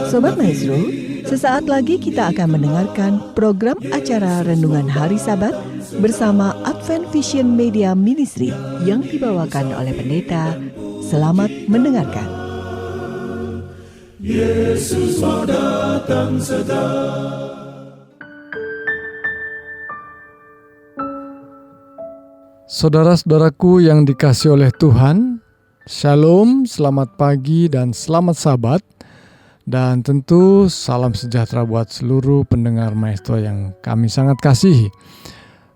Sobat Maestro, sesaat lagi kita akan mendengarkan program acara Renungan Hari Sabat bersama Advent Vision Media Ministry yang dibawakan oleh pendeta. Selamat mendengarkan. Yesus mau datang segera. Saudara-saudaraku yang dikasihi oleh Tuhan, Shalom, selamat pagi dan selamat Sabat. Dan tentu salam sejahtera buat seluruh pendengar Maestro yang kami sangat kasihi.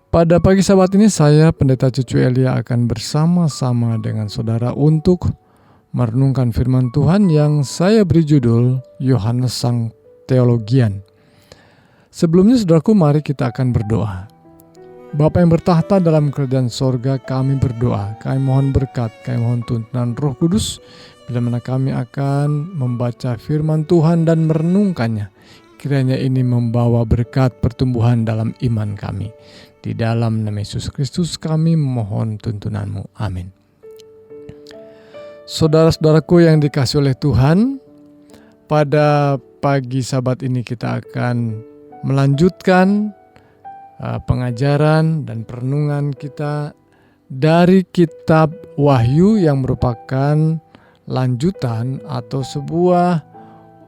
Pada pagi Sabat ini saya, Pendeta Cucu Elia, akan bersama-sama dengan saudara untuk merenungkan firman Tuhan yang saya beri judul Yohanes Sang Teologian. Sebelumnya saudaraku, mari kita akan berdoa. Bapa yang bertahta dalam kerajaan sorga, kami berdoa, kami mohon berkat, kami mohon tuntunan Roh Kudus, bila mana kami akan membaca firman Tuhan dan merenungkannya. Kiranya ini membawa berkat pertumbuhan dalam iman kami. Di dalam nama Yesus Kristus kami mohon tuntunan-Mu. Amin. Saudara-saudaraku yang dikasihi oleh Tuhan, pada pagi Sabat ini kita akan melanjutkan pengajaran dan perenungan kita dari kitab Wahyu yang merupakan lanjutan atau sebuah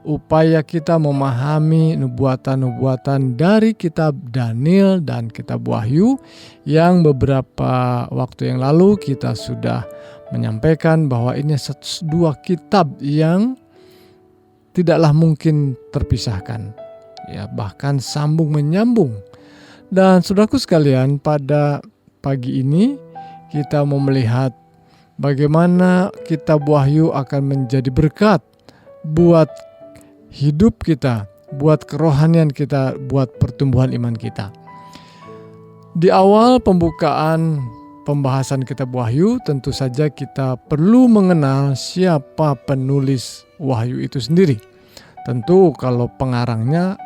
upaya kita memahami nubuatan-nubuatan dari kitab Daniel dan kitab Wahyu yang beberapa waktu yang lalu kita sudah menyampaikan bahwa ini dua kitab yang tidaklah mungkin terpisahkan, ya, bahkan sambung menyambung. Dan saudaraku sekalian, pada pagi ini kita mau melihat bagaimana kitab Wahyu akan menjadi berkat buat hidup kita, buat kerohanian kita, buat pertumbuhan iman kita. Di awal pembukaan pembahasan kitab Wahyu, tentu saja kita perlu mengenal siapa penulis Wahyu itu sendiri. Tentu kalau pengarangnya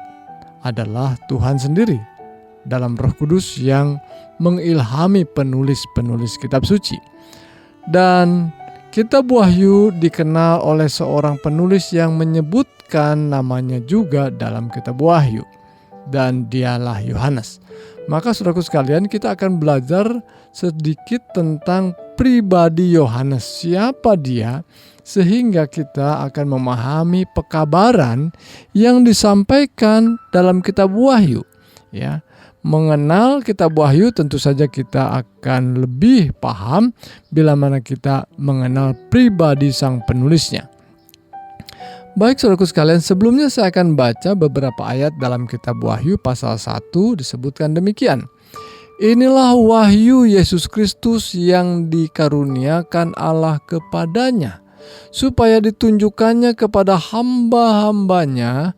adalah Tuhan sendiri dalam Roh Kudus yang mengilhami penulis-penulis kitab suci. Dan kitab Wahyu dikenal oleh seorang penulis yang menyebutkan namanya juga dalam kitab Wahyu, dan dialah Yohanes. Maka saudaraku sekalian, kita akan belajar sedikit tentang pribadi Yohanes, siapa dia, sehingga kita akan memahami pekabaran yang disampaikan dalam kitab Wahyu, ya. Mengenal kitab Wahyu tentu saja kita akan lebih paham bila mana kita mengenal pribadi sang penulisnya. Baik saudaraku sekalian, sebelumnya saya akan baca beberapa ayat dalam kitab Wahyu pasal 1, disebutkan demikian. Inilah wahyu Yesus Kristus yang dikaruniakan Allah kepadanya, supaya ditunjukkannya kepada hamba-hambanya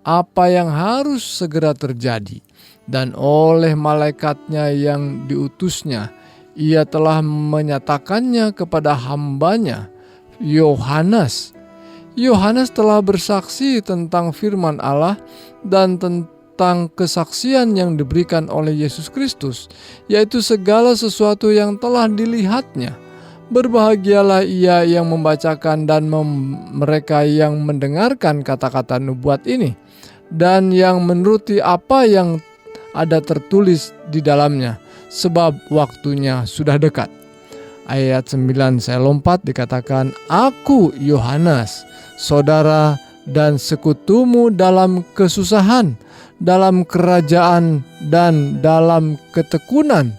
apa yang harus segera terjadi. Dan oleh malaikatnya yang diutusnya, ia telah menyatakannya kepada hambanya, Yohanes. Yohanes telah bersaksi tentang firman Allah dan tentang kesaksian yang diberikan oleh Yesus Kristus, yaitu segala sesuatu yang telah dilihatnya. Berbahagialah ia yang membacakan dan mereka yang mendengarkan kata-kata nubuat ini, dan yang menuruti apa yang ada tertulis di dalamnya, sebab waktunya sudah dekat. Ayat 9 saya lompat, dikatakan, Aku Yohanes, saudara dan sekutumu dalam kesusahan, dalam kerajaan dan dalam ketekunan,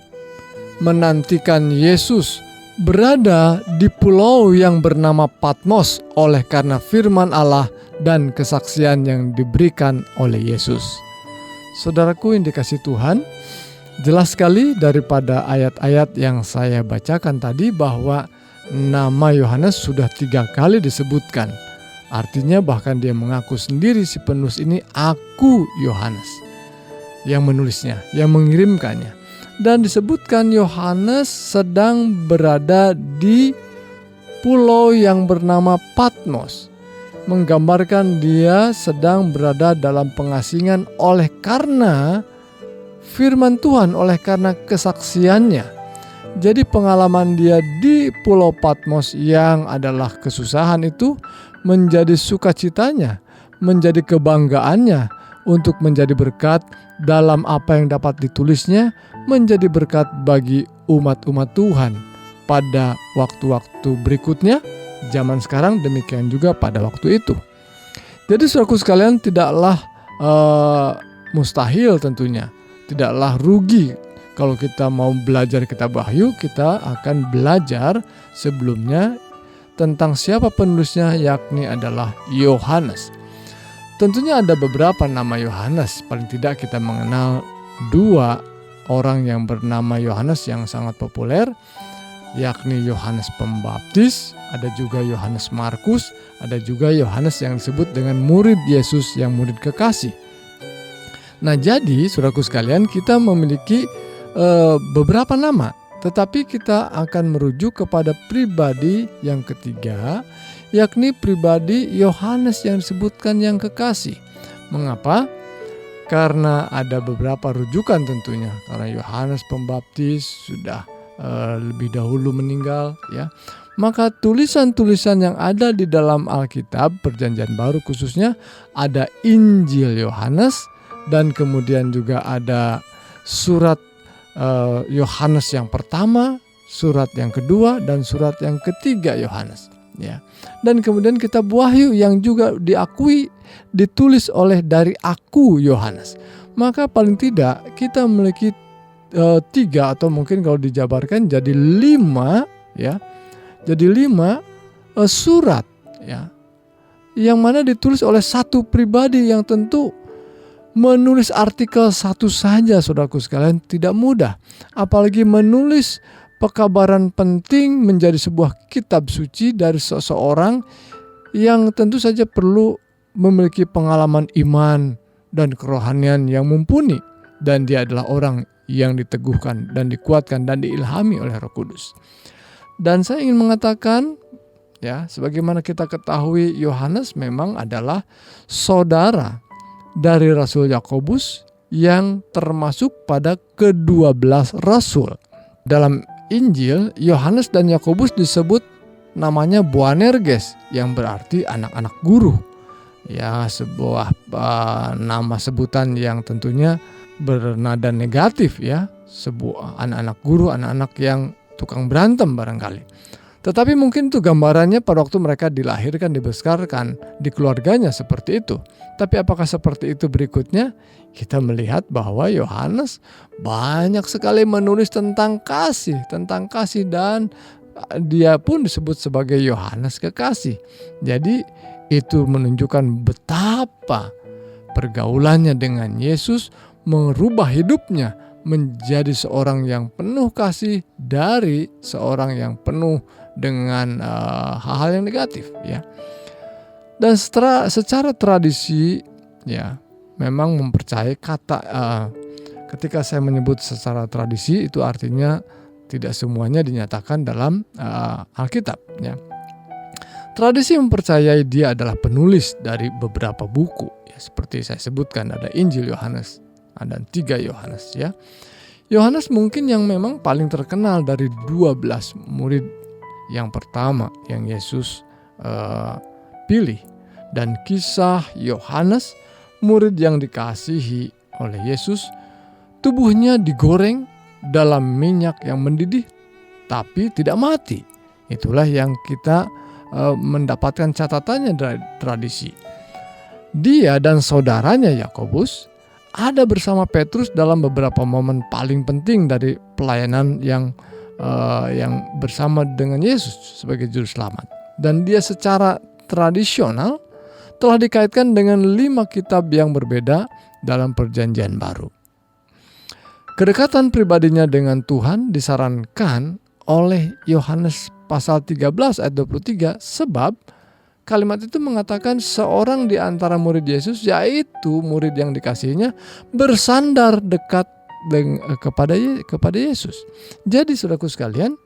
menantikan Yesus, berada di pulau yang bernama Patmos oleh karena firman Allah dan kesaksian yang diberikan oleh Yesus. Saudaraku yang dikasihi Tuhan, jelas sekali daripada ayat-ayat yang saya bacakan tadi bahwa nama Yohanes sudah 3 kali disebutkan. Artinya bahkan dia mengaku sendiri, si penulis ini, Aku Yohanes, yang menulisnya, yang mengirimkannya. Dan disebutkan Yohanes sedang berada di pulau yang bernama Patmos, menggambarkan dia sedang berada dalam pengasingan oleh karena firman Tuhan, oleh karena kesaksiannya. Jadi pengalaman dia di Pulau Patmos yang adalah kesusahan itu menjadi sukacitanya, menjadi kebanggaannya untuk menjadi berkat dalam apa yang dapat ditulisnya, menjadi berkat bagi umat-umat Tuhan pada waktu-waktu berikutnya, zaman sekarang, demikian juga pada waktu itu. Jadi saudaraku sekalian, tidaklah mustahil tentunya, tidaklah rugi kalau kita mau belajar kitab Wahyu. Kita akan belajar sebelumnya tentang siapa penulisnya, yakni adalah Yohanes. Tentunya ada beberapa nama Yohanes, paling tidak kita mengenal 2 orang yang bernama Yohanes yang sangat populer, yakni Yohanes Pembaptis, ada juga Yohanes Markus, ada juga Yohanes yang disebut dengan murid Yesus, yang murid kekasih. Nah, jadi saudaraku sekalian, kita memiliki beberapa nama, tetapi kita akan merujuk kepada pribadi yang ketiga, yakni pribadi Yohanes yang disebutkan yang kekasih. Mengapa? Karena ada beberapa rujukan tentunya, karena Yohanes Pembaptis sudah lebih dahulu meninggal, ya. Maka tulisan-tulisan yang ada di dalam Alkitab Perjanjian Baru khususnya, ada Injil Yohanes, dan kemudian juga ada surat Yohanes yang pertama, surat yang kedua, dan surat yang ketiga Yohanes, ya. Dan kemudian kitab Wahyu yang juga diakui ditulis oleh dari aku Yohanes. Maka paling tidak kita memiliki 3 atau mungkin kalau dijabarkan jadi 5, ya. Jadi 5 surat, ya, yang mana ditulis oleh satu pribadi yang tentu menulis artikel satu saja, saudaraku sekalian, tidak mudah. Apalagi menulis pekabaran penting menjadi sebuah kitab suci dari seseorang yang tentu saja perlu memiliki pengalaman iman dan kerohanian yang mumpuni. Dan dia adalah orang yang diteguhkan dan dikuatkan dan diilhami oleh Roh Kudus. Dan saya ingin mengatakan, ya, sebagaimana kita ketahui, Yohanes memang adalah saudara dari Rasul Yakobus yang termasuk pada ke-12 rasul. Dalam Injil, Yohanes dan Yakobus disebut namanya Boanerges, yang berarti anak-anak guru. Ya, sebuah nama sebutan yang tentunya bernada negatif, ya. Sebuah anak-anak guru, anak-anak yang tukang berantem barangkali. Tetapi mungkin itu gambarannya pada waktu mereka dilahirkan, dibesarkan di keluarganya seperti itu. Tapi apakah seperti itu berikutnya? Kita melihat bahwa Yohanes banyak sekali menulis tentang kasih dan dia pun disebut sebagai Yohanes kekasih. Jadi itu menunjukkan betapa pergaulannya dengan Yesus merubah hidupnya menjadi seorang yang penuh kasih dari seorang yang penuh dengan hal-hal yang negatif, ya. Dan secara tradisi, ya, memang mempercayai kata ketika saya menyebut secara tradisi itu artinya tidak semuanya dinyatakan dalam Alkitab, ya. Tradisi mempercayai dia adalah penulis dari beberapa buku, ya, seperti saya sebutkan ada Injil Yohanes, ada 3 Yohanes, ya. Yohanes mungkin yang memang paling terkenal dari 12 murid yang pertama yang Yesus pilih. Dan kisah Yohanes, murid yang dikasihi oleh Yesus, tubuhnya digoreng dalam minyak yang mendidih tapi tidak mati. Itulah yang kita mendapatkan catatannya dari tradisi. Dia dan saudaranya Yakobus ada bersama Petrus dalam beberapa momen paling penting dari pelayanan yang bersama dengan Yesus sebagai juru selamat. Dan dia secara tradisional telah dikaitkan dengan 5 kitab yang berbeda dalam Perjanjian Baru. Kedekatan pribadinya dengan Tuhan disarankan oleh Yohanes pasal 13 ayat 23, sebab kalimat itu mengatakan seorang di antara murid Yesus, yaitu murid yang dikasihinya, bersandar dekat kepada Yesus. Jadi saudaraku sekalian,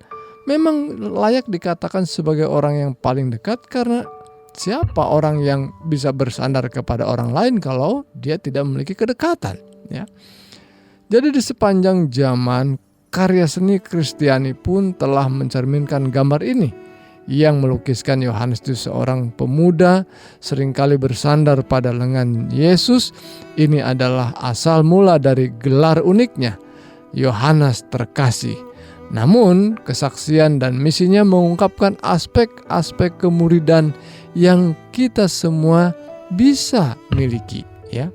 memang layak dikatakan sebagai orang yang paling dekat, karena siapa orang yang bisa bersandar kepada orang lain kalau dia tidak memiliki kedekatan, ya. Jadi di sepanjang zaman, karya seni Kristiani pun telah mencerminkan gambar ini, yang melukiskan Yohanes itu seorang pemuda seringkali bersandar pada lengan Yesus. Ini adalah asal mula dari gelar uniknya, Yohanes Terkasih. Namun kesaksian dan misinya mengungkapkan aspek-aspek kemuridan yang kita semua bisa miliki, ya.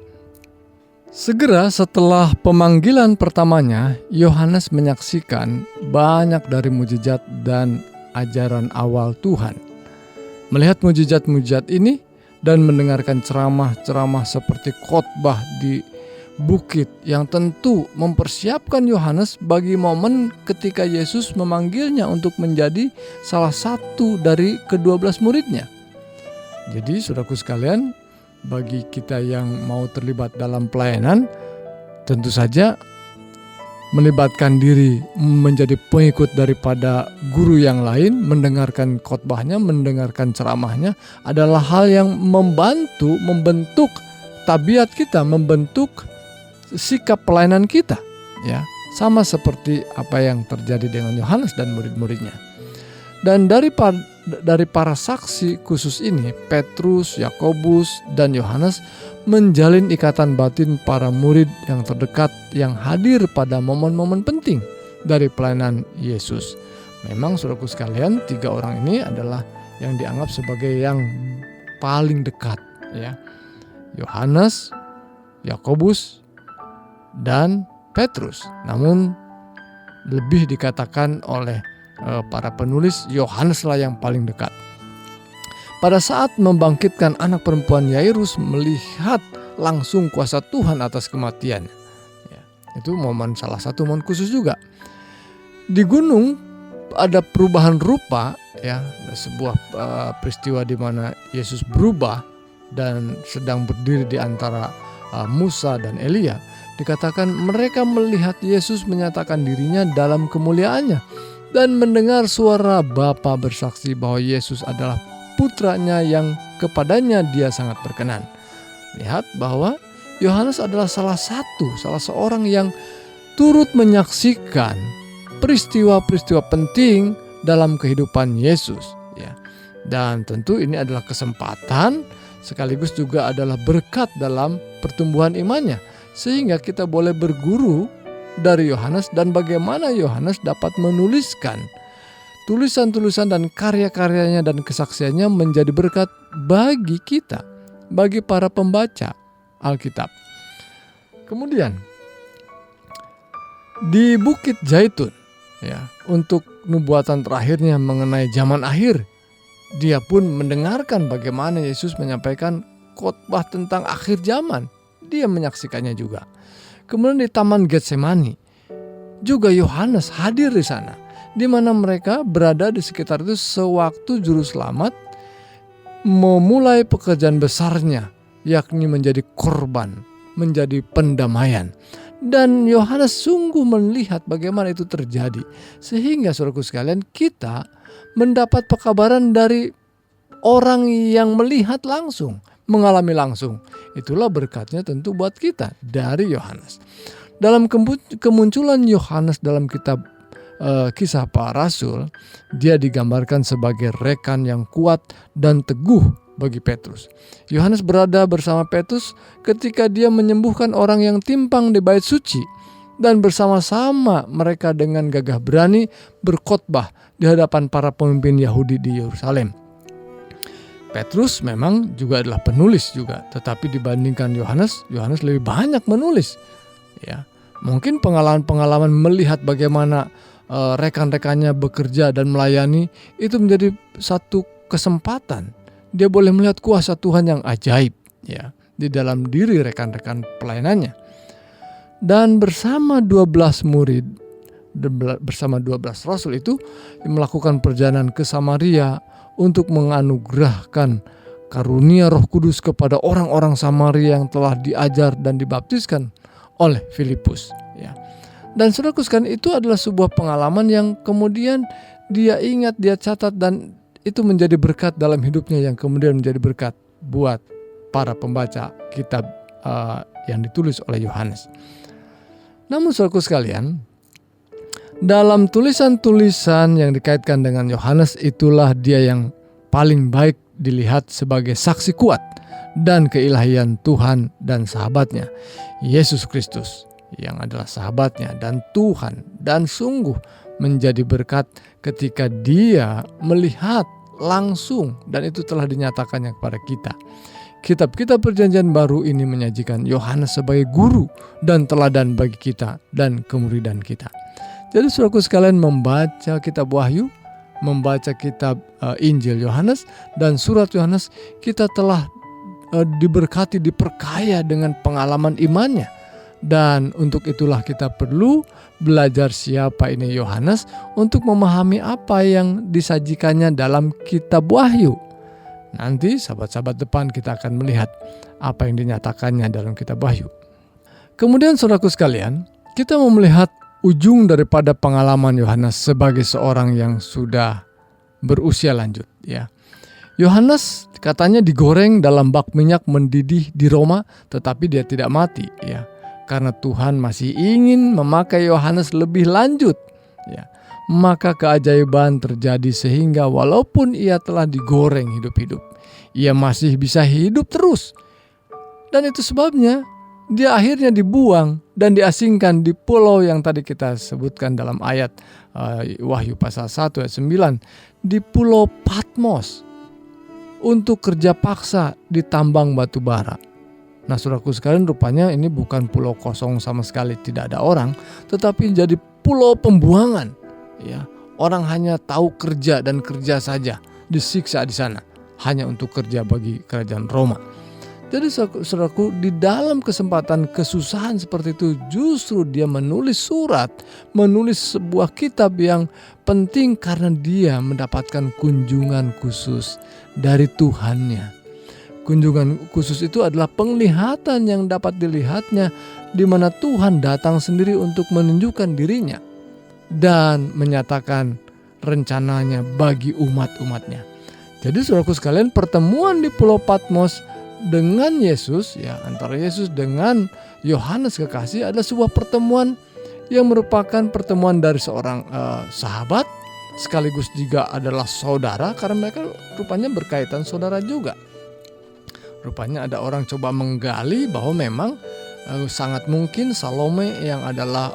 Segera setelah pemanggilan pertamanya, Yohanes menyaksikan banyak dari mujizat dan ajaran awal Tuhan. Melihat mujizat-mujizat ini dan mendengarkan ceramah-ceramah seperti khotbah di bukit yang tentu mempersiapkan Yohanes bagi momen ketika Yesus memanggilnya untuk menjadi salah satu dari ke-12 muridnya. Jadi saudaraku sekalian, bagi kita yang mau terlibat dalam pelayanan, tentu saja melibatkan diri menjadi pengikut daripada guru yang lain, mendengarkan khotbahnya, mendengarkan ceramahnya adalah hal yang membantu membentuk tabiat kita, membentuk sikap pelayanan kita, ya. Sama seperti apa yang terjadi dengan Yohanes dan murid-muridnya. Dan dari para saksi khusus ini, Petrus, Yakobus, dan Yohanes menjalin ikatan batin para murid yang terdekat yang hadir pada momen-momen penting dari pelayanan Yesus. Memang saudaraku sekalian, 3 orang ini adalah yang dianggap sebagai yang paling dekat, ya. Yohanes, Yakobus, dan Petrus. Namun lebih dikatakan oleh para penulis, Yohaneslah yang paling dekat. Pada saat membangkitkan anak perempuan Yairus melihat langsung kuasa Tuhan atas kematiannya, ya, itu salah satu momen khusus juga. Di gunung ada perubahan rupa, ya, sebuah peristiwa di mana Yesus berubah dan sedang berdiri di antara Musa dan Elia. Dikatakan mereka melihat Yesus menyatakan dirinya dalam kemuliaannya dan mendengar suara Bapa bersaksi bahwa Yesus adalah putranya yang kepadanya dia sangat berkenan. Lihat bahwa Yohanes adalah salah seorang yang turut menyaksikan peristiwa-peristiwa penting dalam kehidupan Yesus, ya. Dan tentu ini adalah kesempatan sekaligus juga adalah berkat dalam pertumbuhan imannya, sehingga kita boleh berguru dari Yohanes dan bagaimana Yohanes dapat menuliskan tulisan-tulisan dan karya-karyanya dan kesaksiannya menjadi berkat bagi kita, bagi para pembaca Alkitab. Kemudian di Bukit Zaitun, ya, untuk nubuatan terakhirnya mengenai zaman akhir, dia pun mendengarkan bagaimana Yesus menyampaikan khotbah tentang akhir zaman. Dia menyaksikannya juga. Kemudian di Taman Getsemani juga Yohanes hadir di sana, di mana mereka berada di sekitar itu sewaktu juru selamat memulai pekerjaan besarnya, yakni menjadi korban, menjadi pendamaian. Dan Yohanes sungguh melihat bagaimana itu terjadi, sehingga saudaraku sekalian, kita mendapat pekabaran dari orang yang melihat langsung, mengalami langsung. Itulah berkatnya tentu buat kita dari Yohanes. Dalam kemunculan Yohanes dalam kitab Kisah Para Rasul, dia digambarkan sebagai rekan yang kuat dan teguh bagi Petrus. Yohanes berada bersama Petrus ketika dia menyembuhkan orang yang timpang di bait suci, dan bersama-sama mereka dengan gagah berani berkhotbah di hadapan para pemimpin Yahudi di Yerusalem. Petrus memang juga adalah penulis juga, tetapi dibandingkan Yohanes lebih banyak menulis. Ya, mungkin pengalaman melihat bagaimana rekan-rekannya bekerja dan melayani itu menjadi satu kesempatan. Dia boleh melihat kuasa Tuhan yang ajaib, ya, di dalam diri rekan-rekan pelayanannya. Dan bersama 12 murid, bersama 12 rasul itu melakukan perjalanan ke Samaria untuk menganugerahkan karunia Roh Kudus kepada orang-orang Samaria yang telah diajar dan dibaptiskan oleh Filipus, ya. Dan saudaraku sekalian, itu adalah sebuah pengalaman yang kemudian dia ingat, dia catat, dan itu menjadi berkat dalam hidupnya yang kemudian menjadi berkat buat para pembaca kitab yang ditulis oleh Yohanes. Namun saudaraku sekalian, Dalam tulisan-tulisan yang dikaitkan dengan Yohanes, itulah dia yang paling baik dilihat sebagai saksi kuat dan keilahian Tuhan dan sahabatnya, Yesus Kristus, yang adalah sahabatnya dan Tuhan, dan sungguh menjadi berkat ketika dia melihat langsung, dan itu telah dinyatakannya kepada kita. Kitab-kitab Perjanjian Baru ini menyajikan Yohanes sebagai guru dan teladan bagi kita dan kemuridan kita. Jadi saudaraku sekalian, membaca kitab Wahyu, membaca kitab Injil Yohanes dan surat Yohanes, kita telah diberkati, diperkaya dengan pengalaman imannya. Dan untuk itulah kita perlu belajar siapa ini Yohanes untuk memahami apa yang disajikannya dalam kitab Wahyu. Nanti sahabat-sahabat depan kita akan melihat apa yang dinyatakannya dalam kitab Wahyu. Kemudian saudaraku sekalian, kita mau melihat ujung daripada pengalaman Yohanes sebagai seorang yang sudah berusia lanjut, ya. Yohanes katanya digoreng dalam bak minyak mendidih di Roma, tetapi dia tidak mati, ya. Karena Tuhan masih ingin memakai Yohanes lebih lanjut, ya. Maka keajaiban terjadi sehingga walaupun ia telah digoreng hidup-hidup, ia masih bisa hidup terus. Dan itu sebabnya dia akhirnya dibuang dan diasingkan di pulau yang tadi kita sebutkan dalam ayat Wahyu pasal 1 ayat 9, di pulau Patmos untuk kerja paksa di tambang batu bara. Nah saudaraku sekalian, rupanya ini bukan pulau kosong sama sekali, tidak ada orang, tetapi jadi pulau pembuangan, ya. Orang hanya tahu kerja dan kerja saja, disiksa di sana hanya untuk kerja bagi kerajaan Roma. Jadi saudaraku, di dalam kesempatan kesusahan seperti itu, justru dia menulis surat, menulis sebuah kitab yang penting karena dia mendapatkan kunjungan khusus dari Tuhannya. Kunjungan khusus itu adalah penglihatan yang dapat dilihatnya, di mana Tuhan datang sendiri untuk menunjukkan dirinya dan menyatakan rencananya bagi umat-umatnya. Jadi saudaraku sekalian, pertemuan di Pulau Patmos dengan Yesus, ya, antara Yesus dengan Yohanes kekasih adalah sebuah pertemuan yang merupakan pertemuan dari seorang sahabat sekaligus juga adalah saudara, karena mereka rupanya berkaitan saudara juga. Rupanya ada orang coba menggali bahwa memang sangat mungkin Salome yang adalah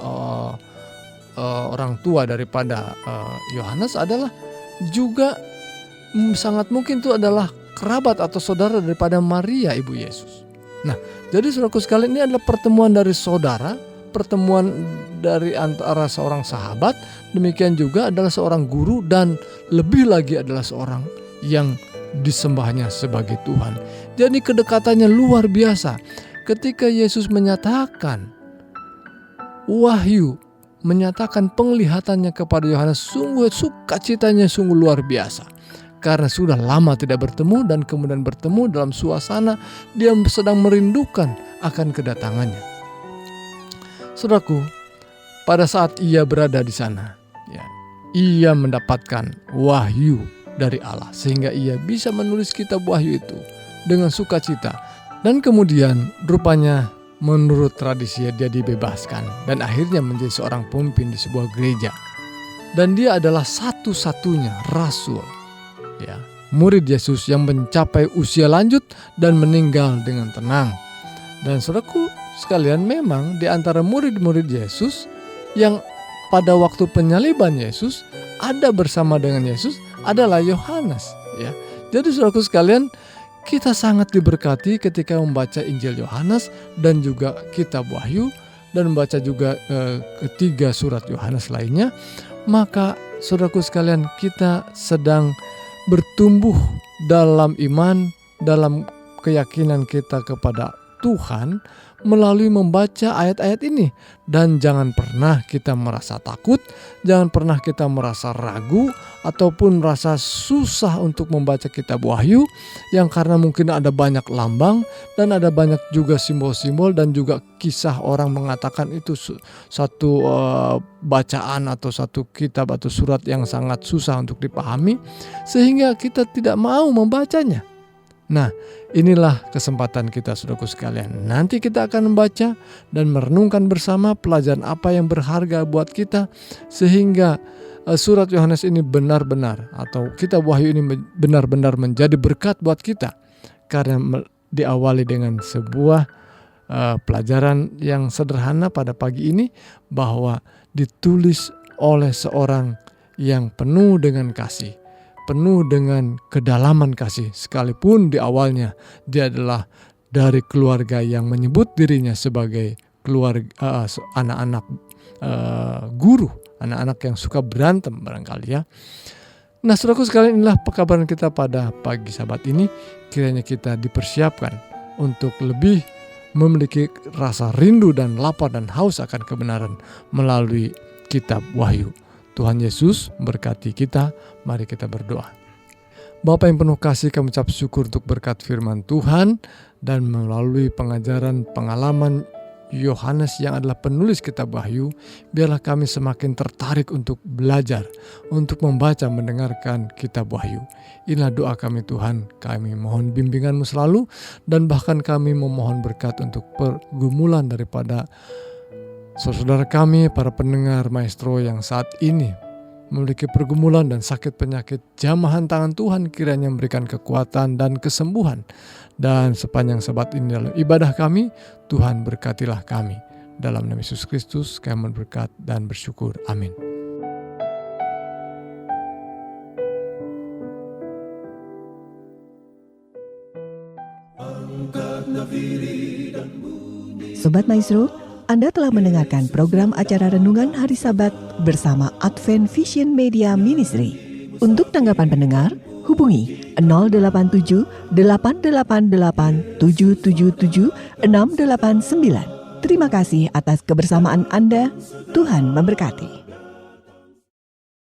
orang tua daripada Yohanes adalah juga sangat mungkin itu adalah kerabat atau saudara daripada Maria ibu Yesus. Nah, jadi saudaraku sekalian, ini adalah pertemuan dari saudara, pertemuan dari antara seorang sahabat, demikian juga adalah seorang guru, dan lebih lagi adalah seorang yang disembahnya sebagai Tuhan. Jadi kedekatannya luar biasa. Ketika Yesus menyatakan wahyu, menyatakan penglihatannya kepada Yohanes, sungguh sukacitanya sungguh luar biasa. Karena sudah lama tidak bertemu dan kemudian bertemu dalam suasana dia sedang merindukan akan kedatangannya. Saudaraku, pada saat ia berada di sana, ya, ia mendapatkan wahyu dari Allah sehingga ia bisa menulis kitab Wahyu itu dengan sukacita. Dan kemudian rupanya menurut tradisi dia dibebaskan dan akhirnya menjadi seorang pemimpin di sebuah gereja. Dan dia adalah satu-satunya rasul, ya, murid Yesus yang mencapai usia lanjut dan meninggal dengan tenang. Dan saudaraku sekalian, memang di antara murid-murid Yesus yang pada waktu penyaliban Yesus ada bersama dengan Yesus adalah Yohanes, ya. Jadi saudaraku sekalian, kita sangat diberkati ketika membaca Injil Yohanes dan juga kitab Wahyu dan membaca juga ketiga surat Yohanes lainnya. Maka saudaraku sekalian, kita sedang bertumbuh dalam iman, dalam keyakinan kita kepada Tuhan melalui membaca ayat-ayat ini. Dan jangan pernah kita merasa takut, jangan pernah kita merasa ragu ataupun merasa susah untuk membaca kitab Wahyu, yang karena mungkin ada banyak lambang dan ada banyak juga simbol-simbol dan juga kisah orang mengatakan itu satu bacaan atau satu kitab atau surat yang sangat susah untuk dipahami sehingga kita tidak mau membacanya. Nah, inilah kesempatan kita, saudaraku sekalian. Nanti kita akan membaca dan merenungkan bersama pelajaran apa yang berharga buat kita, sehingga surat Yohanes ini benar-benar, atau kitab Wahyu ini benar-benar menjadi berkat buat kita. Karena diawali dengan sebuah pelajaran yang sederhana pada pagi ini, bahwa ditulis oleh seorang yang penuh dengan kasih, penuh dengan kedalaman kasih, sekalipun di awalnya dia adalah dari keluarga yang menyebut dirinya sebagai keluarga anak-anak guru, anak-anak yang suka berantem barangkali ya. Nah, saudaraku sekalian, inilah pekabaran kita pada pagi Sabat ini. Kiranya kita dipersiapkan untuk lebih memiliki rasa rindu dan lapar dan haus akan kebenaran melalui kitab Wahyu. Tuhan Yesus berkati kita. Mari kita berdoa. Bapa yang penuh kasih, kami ucap syukur untuk berkat firman Tuhan, dan melalui pengajaran pengalaman Yohanes yang adalah penulis kitab Wahyu, biarlah kami semakin tertarik untuk belajar, untuk membaca, mendengarkan kitab Wahyu. Inilah doa kami Tuhan. Kami mohon bimbingan-Mu selalu, dan bahkan kami memohon berkat untuk pergumulan daripada saudara kami, para pendengar Maestro yang saat ini memiliki pergumulan dan sakit penyakit. Jamahan tangan Tuhan kiranya memberikan kekuatan dan kesembuhan. Dan sepanjang Sabat ini dalam ibadah kami, Tuhan berkatilah kami. Dalam nama Yesus Kristus kami berkat dan bersyukur. Amin. Sobat Maestro, Anda telah mendengarkan program acara Renungan Hari Sabat bersama Advent Vision Media Ministry. Untuk tanggapan pendengar, hubungi 087 888 777 689. Terima kasih atas kebersamaan Anda. Tuhan memberkati.